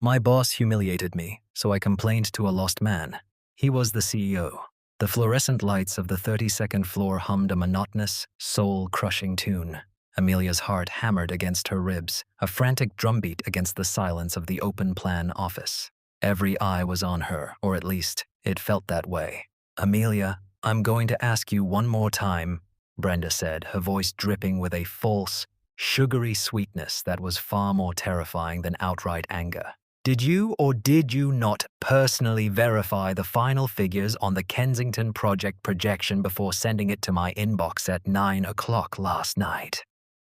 My boss humiliated me, so I complained to a lost man. He was the CEO. The fluorescent lights of the 32nd floor hummed a monotonous, soul-crushing tune. Amelia's heart hammered against her ribs, a frantic drumbeat against the silence of the open-plan office. Every eye was on her, or at least, it felt that way. "Amelia, I'm going to ask you one more time," Brenda said, her voice dripping with a false, sugary sweetness that was far more terrifying than outright anger. "Did you or did you not personally verify the final figures on the Kensington project projection before sending it to my inbox at 9 o'clock last night?"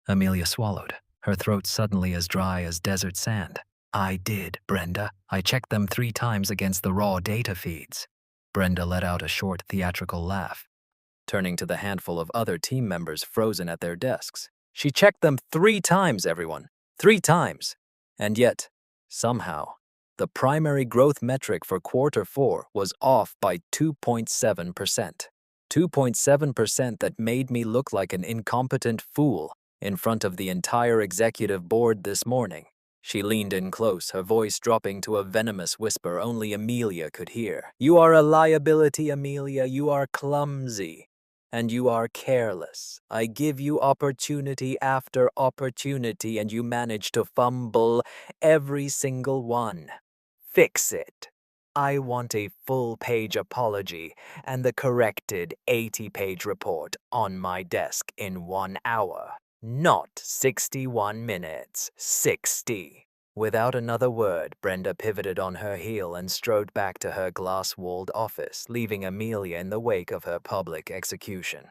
Amelia swallowed, her throat suddenly as dry as desert sand. "I did, Brenda. I checked them 3 times against the raw data feeds." Brenda let out a short, theatrical laugh, turning to the handful of other team members frozen at their desks. "She checked them 3 times, everyone. 3 times. And yet, somehow, the primary growth metric for quarter 4 was off by 2.7%. 2.7% that made me look like an incompetent fool in front of the entire executive board this morning." She leaned in close, her voice dropping to a venomous whisper only Amelia could hear. "You are a liability, Amelia. You are clumsy. And you are careless. I give you opportunity after opportunity, and you manage to fumble every single one. Fix it. I want a full-page apology and the corrected 80-page report on my desk in 1 hour. Not 61 minutes. 60. Without another word, Brenda pivoted on her heel and strode back to her glass-walled office, leaving Amelia in the wake of her public execution.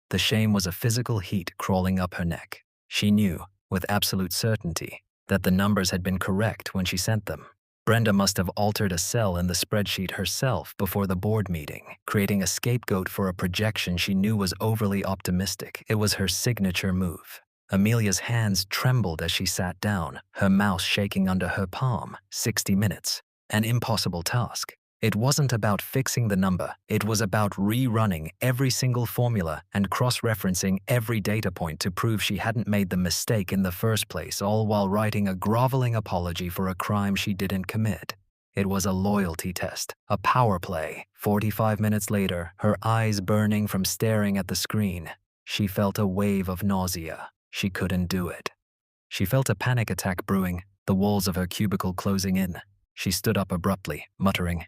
The shame was a physical heat crawling up her neck. She knew, with absolute certainty, that the numbers had been correct when she sent them. Brenda must have altered a cell in the spreadsheet herself before the board meeting, creating a scapegoat for a projection she knew was overly optimistic. It was her signature move. Amelia's hands trembled as she sat down, her mouse shaking under her palm. 60 minutes. An impossible task. It wasn't about fixing the number. It was about rerunning every single formula and cross-referencing every data point to prove she hadn't made the mistake in the first place, all while writing a groveling apology for a crime she didn't commit. It was a loyalty test, a power play. 45 minutes later, her eyes burning from staring at the screen, she felt a wave of nausea. She couldn't do it. She felt a panic attack brewing, the walls of her cubicle closing in. She stood up abruptly, muttering,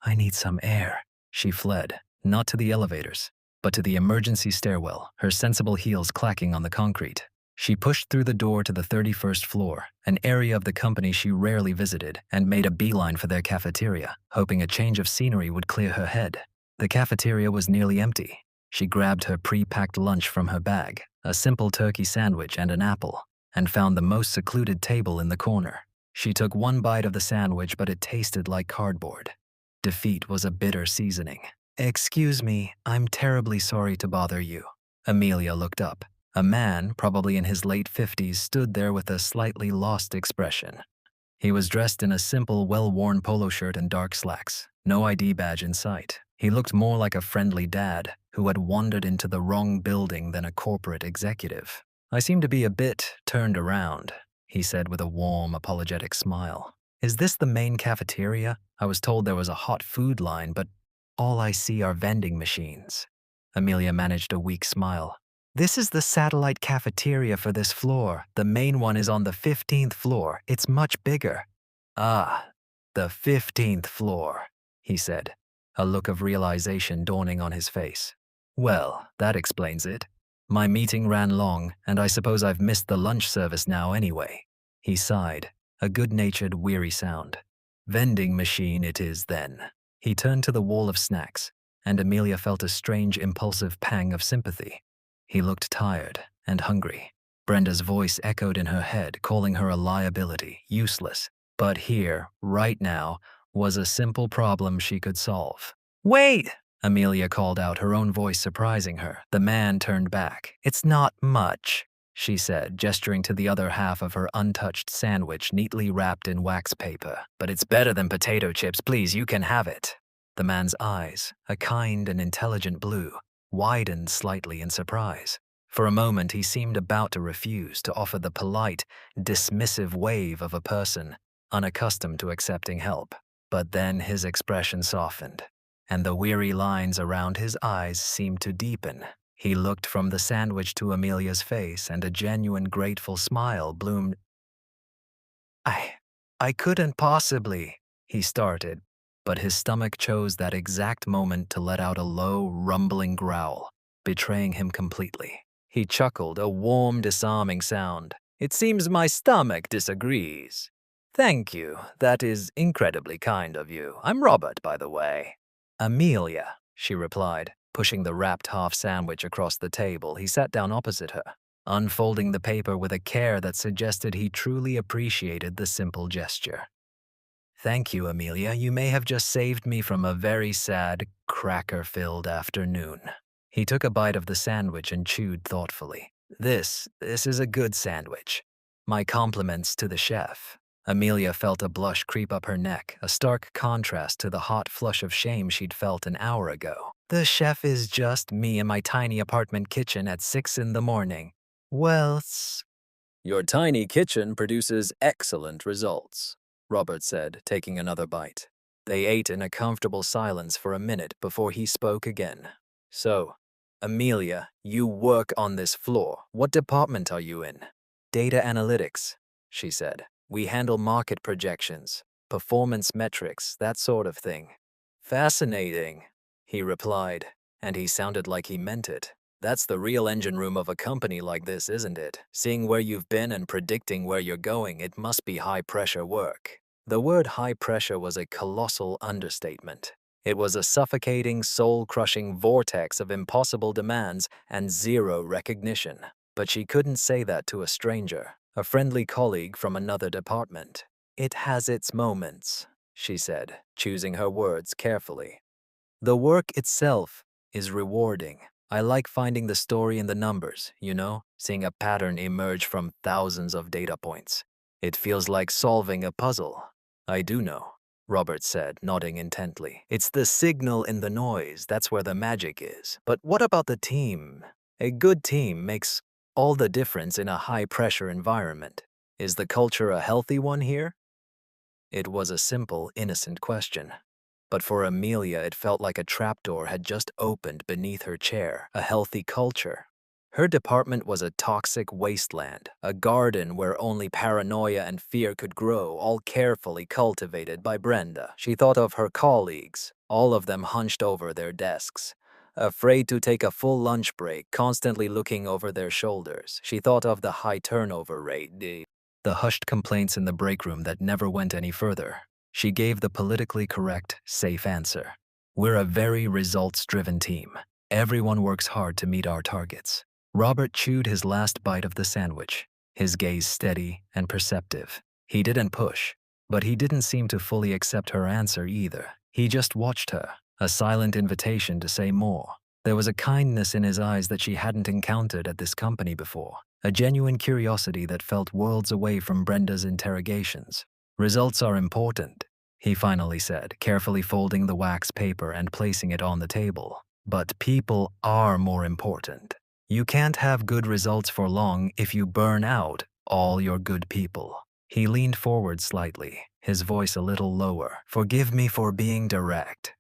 "I need some air." She fled, not to the elevators, but to the emergency stairwell, her sensible heels clacking on the concrete. She pushed through the door to the 31st floor, an area of the company she rarely visited, and made a beeline for their cafeteria, hoping a change of scenery would clear her head. The cafeteria was nearly empty. She grabbed her pre-packed lunch from her bag, a simple turkey sandwich and an apple, and found the most secluded table in the corner. She took one bite of the sandwich, but it tasted like cardboard. Defeat was a bitter seasoning. "Excuse me, I'm terribly sorry to bother you." Amelia looked up. A man, probably in his late 50s, stood there with a slightly lost expression. He was dressed in a simple, well-worn polo shirt and dark slacks, no ID badge in sight. He looked more like a friendly dad who had wandered into the wrong building than a corporate executive. "I seem to be a bit turned around," he said with a warm, apologetic smile. "Is this the main cafeteria? I was told there was a hot food line, but all I see are vending machines." Amelia managed a weak smile. "This is the satellite cafeteria for this floor. The main one is on the 15th floor. It's much bigger." "Ah, the 15th floor," he said, a look of realization dawning on his face. "Well, that explains it. My meeting ran long, and I suppose I've missed the lunch service now anyway." He sighed, a good-natured, weary sound. "Vending machine it is, then." He turned to the wall of snacks, and Amelia felt a strange, impulsive pang of sympathy. He looked tired and hungry. Brenda's voice echoed in her head, calling her a liability, useless. But here, right now, was a simple problem she could solve. "Wait!" Amelia called out, her own voice surprising her. The man turned back. "It's not much," she said, gesturing to the other half of her untouched sandwich neatly wrapped in wax paper. "But it's better than potato chips. Please, you can have it." The man's eyes, a kind and intelligent blue, widened slightly in surprise. For a moment, he seemed about to refuse, to offer the polite, dismissive wave of a person unaccustomed to accepting help. But then his expression softened, and the weary lines around his eyes seemed to deepen. He looked from the sandwich to Amelia's face, and a genuine grateful smile bloomed. I, I couldn't possibly, he started, but his stomach chose that exact moment to let out a low, rumbling growl, betraying him completely. He chuckled, a warm, disarming sound. It seems my stomach disagrees. Thank you. That is incredibly kind of you. I'm Robert, by the way. Amelia, she replied, pushing the wrapped half sandwich across the table. He sat down opposite her, unfolding the paper with a care that suggested he truly appreciated the simple gesture. Thank you, Amelia. You may have just saved me from a very sad, cracker-filled afternoon. He took a bite of the sandwich and chewed thoughtfully. This is a good sandwich. My compliments to the chef. Amelia felt a blush creep up her neck, a stark contrast to the hot flush of shame she'd felt an hour ago. The chef is just me in my tiny apartment kitchen at 6 in the morning. Well, your tiny kitchen produces excellent results, Robert said, taking another bite. They ate in a comfortable silence for a minute before he spoke again. So, Amelia, you work on this floor. What department are you in? Data analytics, she said. We handle market projections, performance metrics, that sort of thing. Fascinating, he replied, and he sounded like he meant it. That's the real engine room of a company like this, isn't it? Seeing where you've been and predicting where you're going, it must be high-pressure work. The word high pressure was a colossal understatement. It was a suffocating, soul-crushing vortex of impossible demands and zero recognition. But she couldn't say that to a stranger, a friendly colleague from another department. It has its moments, she said, choosing her words carefully. The work itself is rewarding. I like finding the story in the numbers, seeing a pattern emerge from thousands of data points. It feels like solving a puzzle. I do know, Robert said, nodding intently. It's the signal in the noise, that's where the magic is. But what about the team? A good team makes all the difference in a high-pressure environment. Is the culture a healthy one here? It was a simple, innocent question. But for Amelia, it felt like a trapdoor had just opened beneath her chair. A healthy culture. Her department was a toxic wasteland, a garden where only paranoia and fear could grow, all carefully cultivated by Brenda. She thought of her colleagues, all of them hunched over their desks, afraid to take a full lunch break, constantly looking over their shoulders. She thought of the high turnover rate, the hushed complaints in the break room that never went any further. She gave the politically correct, safe answer. We're a very results-driven team. Everyone works hard to meet our targets. Robert chewed his last bite of the sandwich, his gaze steady and perceptive. He didn't push, but he didn't seem to fully accept her answer either. He just watched her, a silent invitation to say more. There was a kindness in his eyes that she hadn't encountered at this company before, a genuine curiosity that felt worlds away from Brenda's interrogations. Results are important, he finally said, carefully folding the wax paper and placing it on the table. But people are more important. You can't have good results for long if you burn out all your good people. He leaned forward slightly, his voice a little lower. Forgive me for being direct,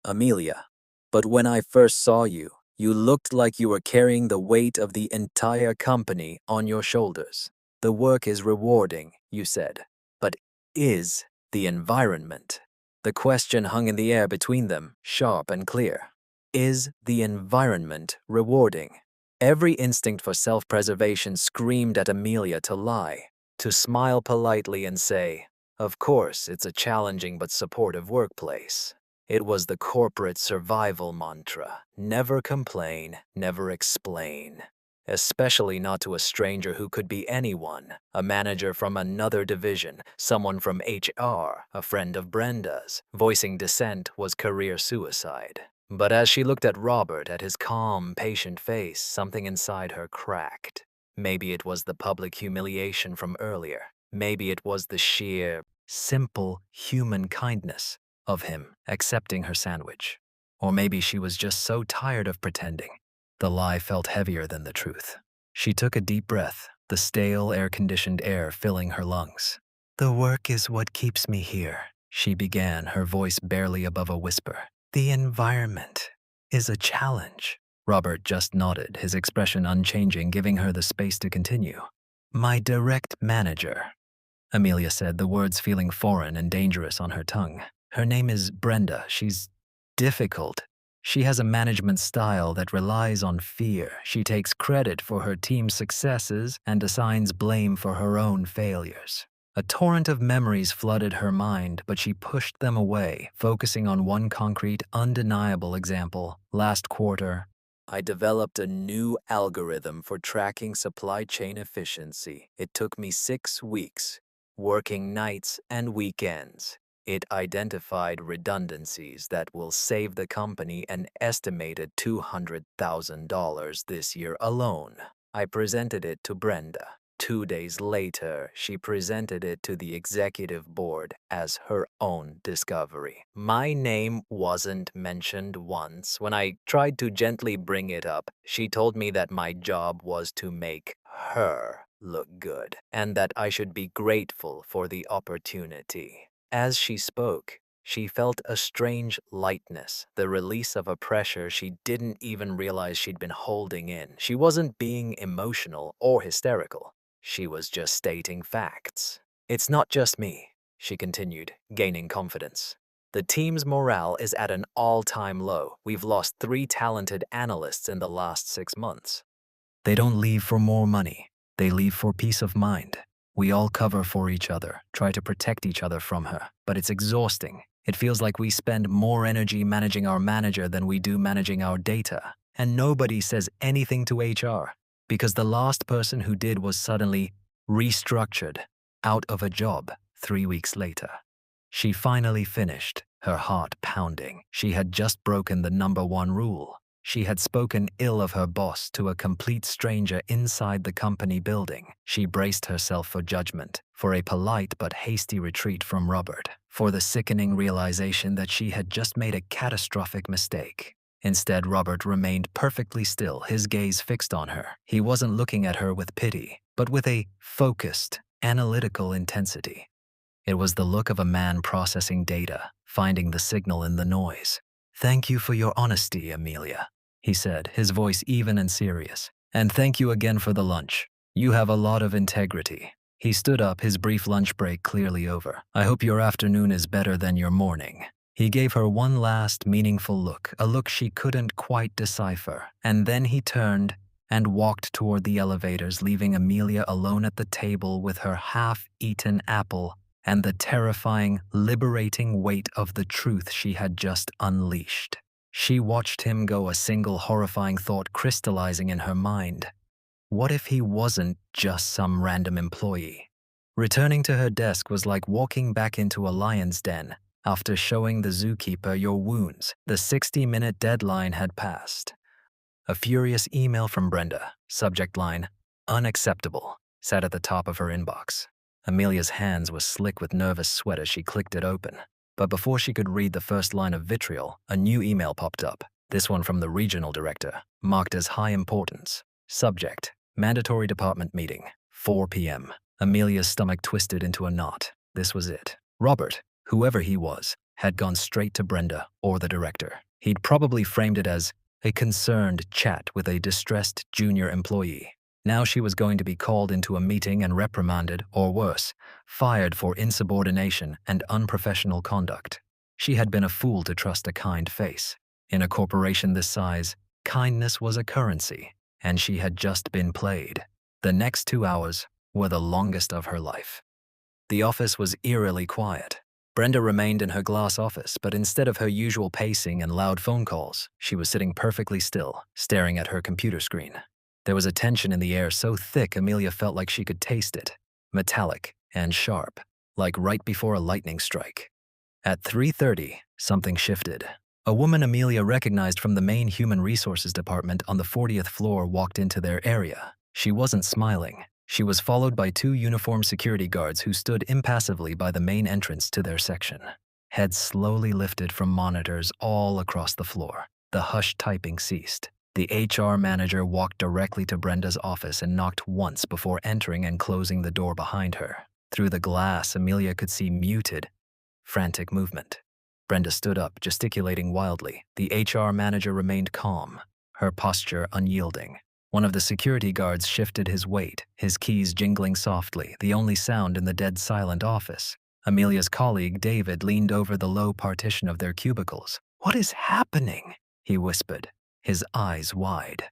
Amelia, but when I first saw you, you looked like you were carrying the weight of the entire company on your shoulders. The work is rewarding, you said, but is the environment? The question hung in the air between them, sharp and clear. Is the environment rewarding? Every instinct for self-preservation screamed at Amelia to lie, to smile politely and say, of course, it's a challenging but supportive workplace. It was the corporate survival mantra. Never complain, never explain. Especially not to a stranger who could be anyone, a manager from another division, someone from HR, a friend of Brenda's. Voicing dissent was career suicide. But as she looked at Robert, at his calm, patient face, something inside her cracked. Maybe it was the public humiliation from earlier. Maybe it was the sheer, simple human kindness of him accepting her sandwich. Or maybe she was just so tired of pretending. The lie felt heavier than the truth. She took a deep breath, the stale, air-conditioned air filling her lungs. The work is what keeps me here, she began, her voice barely above a whisper. The environment is a challenge. Robert just nodded, his expression unchanging, giving her the space to continue. My direct manager, Amelia said, the words feeling foreign and dangerous on her tongue. Her name is Brenda. She's difficult. She has a management style that relies on fear. She takes credit for her team's successes and assigns blame for her own failures. A torrent of memories flooded her mind, but she pushed them away, focusing on one concrete, undeniable example. Last quarter, I developed a new algorithm for tracking supply chain efficiency. It took me 6 weeks, working nights and weekends. It identified redundancies that will save the company an estimated $200,000 this year alone. I presented it to Brenda. 2 days later, she presented it to the executive board as her own discovery. My name wasn't mentioned once. When I tried to gently bring it up, she told me that my job was to make her look good and that I should be grateful for the opportunity. As she spoke, she felt a strange lightness, the release of a pressure she didn't even realize she'd been holding in. She wasn't being emotional or hysterical. She was just stating facts. It's not just me, she continued, gaining confidence. The team's morale is at an all-time low. We've lost 3 talented analysts in the last 6 months. They don't leave for more money. They leave for peace of mind. We all cover for each other, try to protect each other from her, but it's exhausting. It feels like we spend more energy managing our manager than we do managing our data. And nobody says anything to HR, because the last person who did was suddenly restructured, out of a job 3 weeks later. She finally finished, her heart pounding. She had just broken the #1 rule. She had spoken ill of her boss to a complete stranger inside the company building. She braced herself for judgment, for a polite but hasty retreat from Robert, for the sickening realization that she had just made a catastrophic mistake. Instead, Robert remained perfectly still, his gaze fixed on her. He wasn't looking at her with pity, but with a focused, analytical intensity. It was the look of a man processing data, finding the signal in the noise. Thank you for your honesty, Amelia, he said, his voice even and serious. And thank you again for the lunch. You have a lot of integrity. He stood up, his brief lunch break clearly over. I hope your afternoon is better than your morning. He gave her one last meaningful look, a look she couldn't quite decipher. And then he turned and walked toward the elevators, leaving Amelia alone at the table with her half-eaten apple and the terrifying, liberating weight of the truth she had just unleashed. She watched him go, a single horrifying thought crystallizing in her mind. What if he wasn't just some random employee? Returning to her desk was like walking back into a lion's den. After showing the zookeeper your wounds, the 60-minute deadline had passed. A furious email from Brenda, subject line, unacceptable, sat at the top of her inbox. Amelia's hands were slick with nervous sweat as she clicked it open. But before she could read the first line of vitriol, a new email popped up, this one from the regional director, marked as high importance. Subject, mandatory department meeting, 4 p.m. Amelia's stomach twisted into a knot. This was it. Robert, whoever he was, had gone straight to Brenda or the director. He'd probably framed it as a concerned chat with a distressed junior employee. Now she was going to be called into a meeting and reprimanded, or worse, fired for insubordination and unprofessional conduct. She had been a fool to trust a kind face. In a corporation this size, kindness was a currency, and she had just been played. The next 2 hours were the longest of her life. The office was eerily quiet. Brenda remained in her glass office, but instead of her usual pacing and loud phone calls, she was sitting perfectly still, staring at her computer screen. There was a tension in the air so thick Amelia felt like she could taste it, metallic and sharp, like right before a lightning strike. At 3:30, something shifted. A woman Amelia recognized from the main human resources department on the 40th floor walked into their area. She wasn't smiling. She was followed by 2 uniformed security guards who stood impassively by the main entrance to their section. Heads slowly lifted from monitors all across the floor. The hushed typing ceased. The HR manager walked directly to Brenda's office and knocked once before entering and closing the door behind her. Through the glass, Amelia could see muted, frantic movement. Brenda stood up, gesticulating wildly. The HR manager remained calm, her posture unyielding. One of the security guards shifted his weight, his keys jingling softly, the only sound in the dead silent office. Amelia's colleague, David, leaned over the low partition of their cubicles. "What is happening?" he whispered, his eyes wide.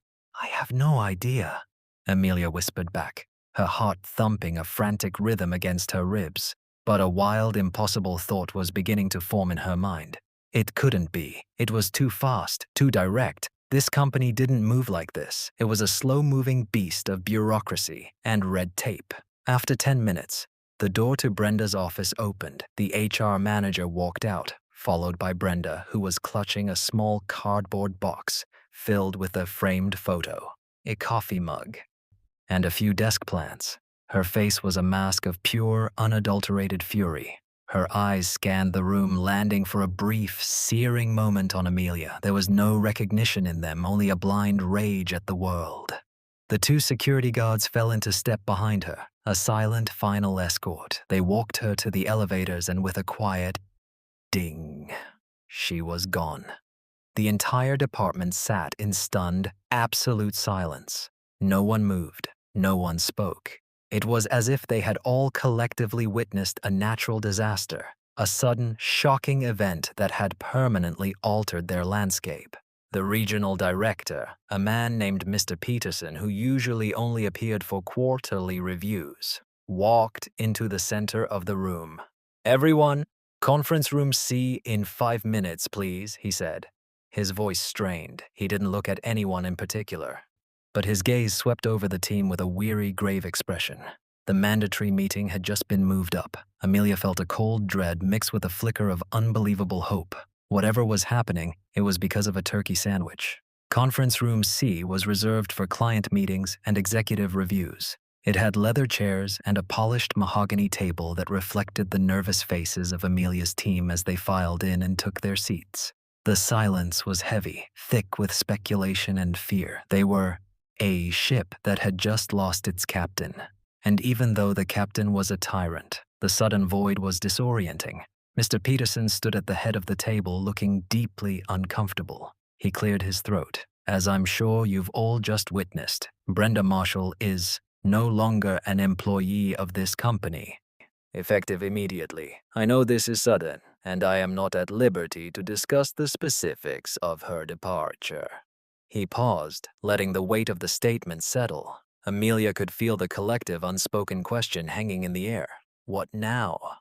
"I have no idea," Amelia whispered back, her heart thumping a frantic rhythm against her ribs. But a wild, impossible thought was beginning to form in her mind. It couldn't be. It was too fast, too direct. This company didn't move like this. It was a slow-moving beast of bureaucracy and red tape. After 10 minutes, the door to Brenda's office opened. The HR manager walked out, followed by Brenda, who was clutching a small cardboard box filled with a framed photo, a coffee mug, and a few desk plants. Her face was a mask of pure, unadulterated fury. Her eyes scanned the room, landing for a brief, searing moment on Amelia. There was no recognition in them, only a blind rage at the world. The two security guards fell into step behind her, a silent final escort. They walked her to the elevators, and with a quiet ding, she was gone. The entire department sat in stunned, absolute silence. No one moved. No one spoke. It was as if they had all collectively witnessed a natural disaster, a sudden, shocking event that had permanently altered their landscape. The regional director, a man named Mr. Peterson, who usually only appeared for quarterly reviews, walked into the center of the room. "Everyone, conference room C in 5 minutes, please," he said. His voice strained. He didn't look at anyone in particular, but his gaze swept over the team with a weary, grave expression. The mandatory meeting had just been moved up. Amelia felt a cold dread mixed with a flicker of unbelievable hope. Whatever was happening, it was because of a turkey sandwich. Conference room C was reserved for client meetings and executive reviews. It had leather chairs and a polished mahogany table that reflected the nervous faces of Amelia's team as they filed in and took their seats. The silence was heavy, thick with speculation and fear. They were a ship that had just lost its captain. And even though the captain was a tyrant, the sudden void was disorienting. Mr. Peterson stood at the head of the table looking deeply uncomfortable. He cleared his throat. "As I'm sure you've all just witnessed, Brenda Marshall is no longer an employee of this company, effective immediately. I know this is sudden, and I am not at liberty to discuss the specifics of her departure." He paused, letting the weight of the statement settle. Amelia could feel the collective unspoken question hanging in the air. What now?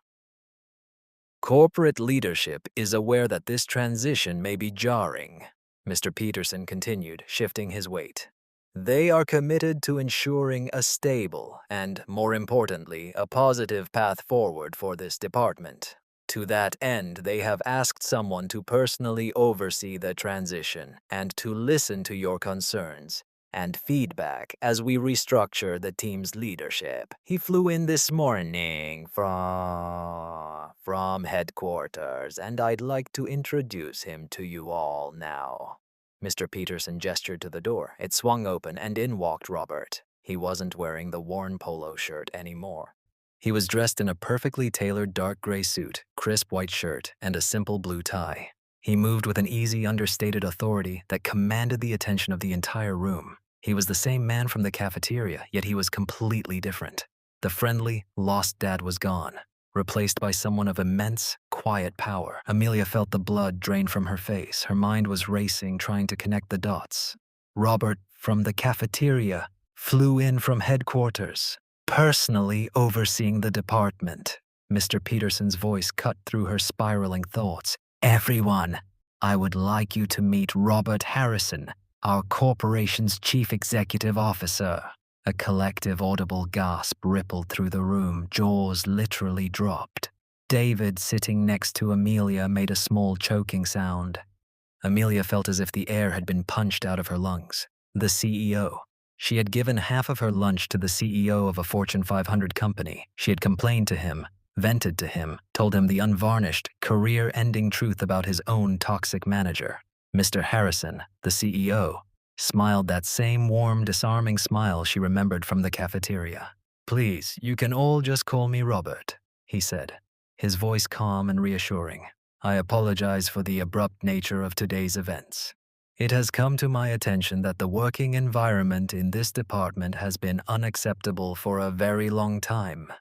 "Corporate leadership is aware that this transition may be jarring," Mr. Peterson continued, shifting his weight. "They are committed to ensuring a stable and, more importantly, a positive path forward for this department. To that end, they have asked someone to personally oversee the transition and to listen to your concerns and feedback as we restructure the team's leadership. He flew in this morning from headquarters, and I'd like to introduce him to you all now." Mr. Peterson gestured to the door. It swung open, and in walked Robert. He wasn't wearing the worn polo shirt anymore. He was dressed in a perfectly tailored dark gray suit, crisp white shirt, and a simple blue tie. He moved with an easy, understated authority that commanded the attention of the entire room. He was the same man from the cafeteria, yet he was completely different. The friendly, lost dad was gone, replaced by someone of immense, quiet power. Amelia felt the blood drain from her face. Her mind was racing, trying to connect the dots. Robert, from the cafeteria, flew in from headquarters, personally overseeing the department. Mr. Peterson's voice cut through her spiraling thoughts. "Everyone, I would like you to meet Robert Harrison, our corporation's chief executive officer." A collective audible gasp rippled through the room. Jaws literally dropped. David, sitting next to Amelia, made a small choking sound. Amelia felt as if the air had been punched out of her lungs. The CEO. She had given half of her lunch to the CEO of a Fortune 500 company. She had complained to him, vented to him, told him the unvarnished, career-ending truth about his own toxic manager. Mr. Harrison, the CEO, smiled that same warm, disarming smile she remembered from the cafeteria. Please, you can all just call me Robert, he said, his voice calm and reassuring. I apologize for the abrupt nature of today's events. It has come to my attention that the working environment in this department has been unacceptable for a very long time.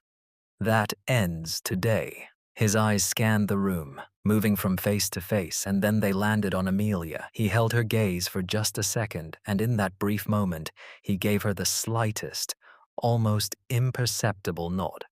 That ends today. His eyes scanned the room, moving from face to face, and then they landed on Amelia. He held her gaze for just a second, and in that brief moment, he gave her the slightest, almost imperceptible nod.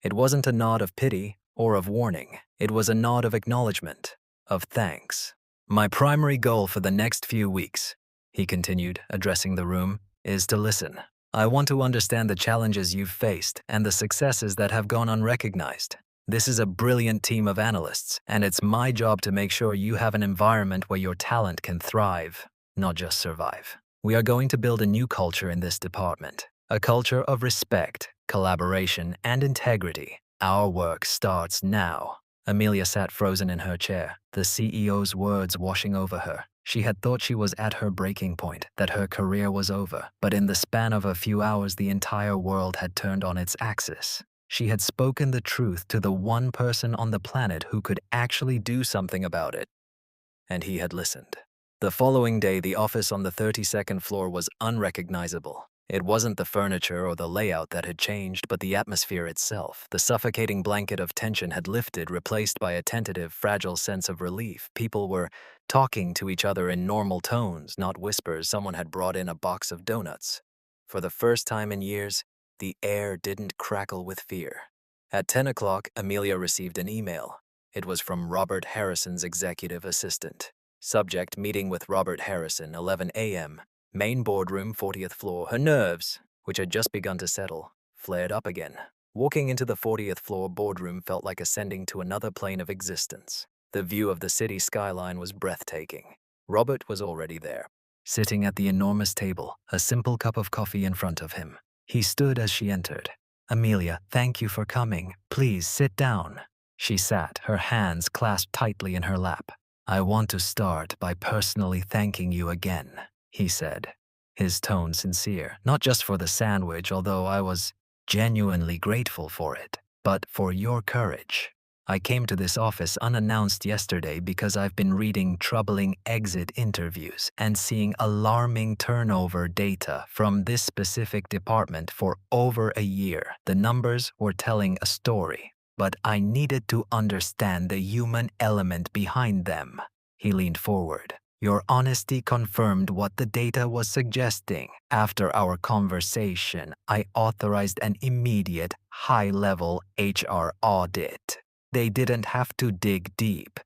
It wasn't a nod of pity or of warning. It was a nod of acknowledgement, of thanks. My primary goal for the next few weeks, he continued, addressing the room, is to listen. I want to understand the challenges you've faced and the successes that have gone unrecognized. This is a brilliant team of analysts, and it's my job to make sure you have an environment where your talent can thrive, not just survive. We are going to build a new culture in this department, a culture of respect, collaboration, and integrity. Our work starts now. Amelia sat frozen in her chair, the CEO's words washing over her. She had thought she was at her breaking point, that her career was over, but in the span of a few hours the entire world had turned on its axis. She had spoken the truth to the one person on the planet who could actually do something about it. And he had listened. The following day, the office on the 32nd floor was unrecognizable. It wasn't the furniture or the layout that had changed, but the atmosphere itself. The suffocating blanket of tension had lifted, replaced by a tentative, fragile sense of relief. People were talking to each other in normal tones, not whispers. Someone had brought in a box of donuts. For the first time in years, the air didn't crackle with fear. At 10 o'clock, Amelia received an email. It was from Robert Harrison's executive assistant. Subject: meeting with Robert Harrison, 11 a.m. Main boardroom, 40th floor. Her nerves, which had just begun to settle, flared up again. Walking into the 40th floor boardroom felt like ascending to another plane of existence. The view of the city skyline was breathtaking. Robert was already there, sitting at the enormous table, a simple cup of coffee in front of him. He stood as she entered. Amelia, thank you for coming. Please sit down. She sat, her hands clasped tightly in her lap. I want to start by personally thanking you again, he said, his tone sincere, not just for the sandwich, although I was genuinely grateful for it, but for your courage. I came to this office unannounced yesterday because I've been reading troubling exit interviews and seeing alarming turnover data from this specific department for over a year. The numbers were telling a story, but I needed to understand the human element behind them. He leaned forward. Your honesty confirmed what the data was suggesting. After our conversation, I authorized an immediate, high-level HR audit. They didn't have to dig deep.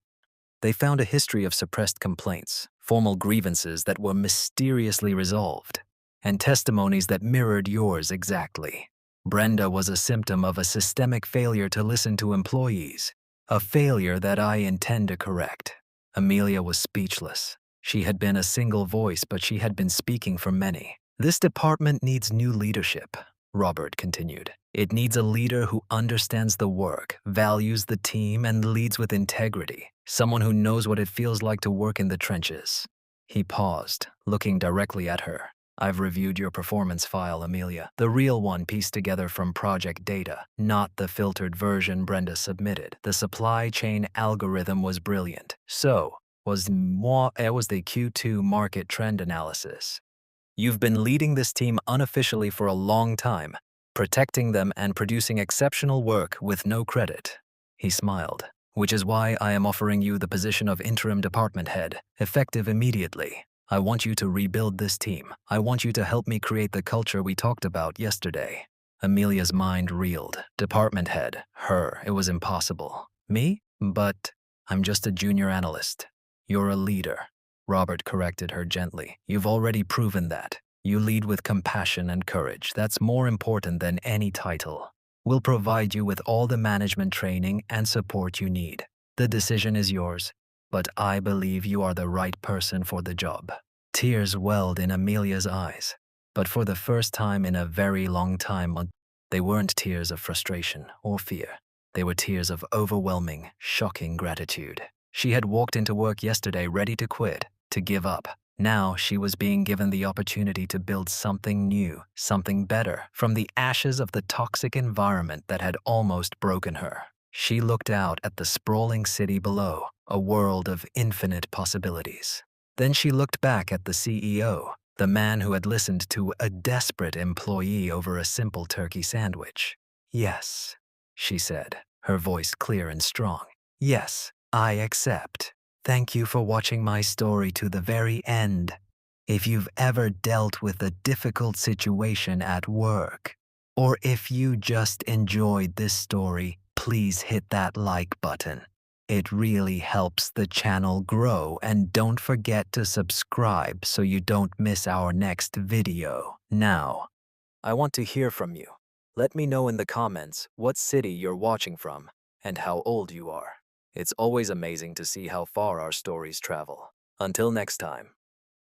They found a history of suppressed complaints, formal grievances that were mysteriously resolved, and testimonies that mirrored yours exactly. Brenda was a symptom of a systemic failure to listen to employees, a failure that I intend to correct. Amelia was speechless. She had been a single voice, but she had been speaking for many. This department needs new leadership, Robert continued. It needs a leader who understands the work, values the team, and leads with integrity. Someone who knows what it feels like to work in the trenches. He paused, looking directly at her. I've reviewed your performance file, Amelia. The real one pieced together from project data, not the filtered version Brenda submitted. The supply chain algorithm was brilliant. So was the Q2 market trend analysis. You've been leading this team unofficially for a long time, protecting them and producing exceptional work with no credit. He smiled, which is why I am offering you the position of interim department head, effective immediately. I want you to rebuild this team. I want you to help me create the culture we talked about yesterday. Amelia's mind reeled. Department head, her, it was impossible. Me? But I'm just a junior analyst. You're a leader. Robert corrected her gently. You've already proven that. You lead with compassion and courage. That's more important than any title. We'll provide you with all the management training and support you need. The decision is yours, but I believe you are the right person for the job. Tears welled in Amelia's eyes, but for the first time in a very long time, they weren't tears of frustration or fear. They were tears of overwhelming, shocking gratitude. She had walked into work yesterday ready to quit, to give up, Now she was being given the opportunity to build something new, something better, from the ashes of the toxic environment that had almost broken her. She looked out at the sprawling city below, a world of infinite possibilities. Then she looked back at the CEO, the man who had listened to a desperate employee over a simple turkey sandwich. "Yes," she said, her voice clear and strong. "Yes, I accept. Thank you for watching my story to the very end. If you've ever dealt with a difficult situation at work, or if you just enjoyed this story, please hit that like button. It really helps the channel grow, and don't forget to subscribe so you don't miss our next video. Now, I want to hear from you. Let me know in the comments what city you're watching from and how old you are. It's always amazing to see how far our stories travel. Until next time.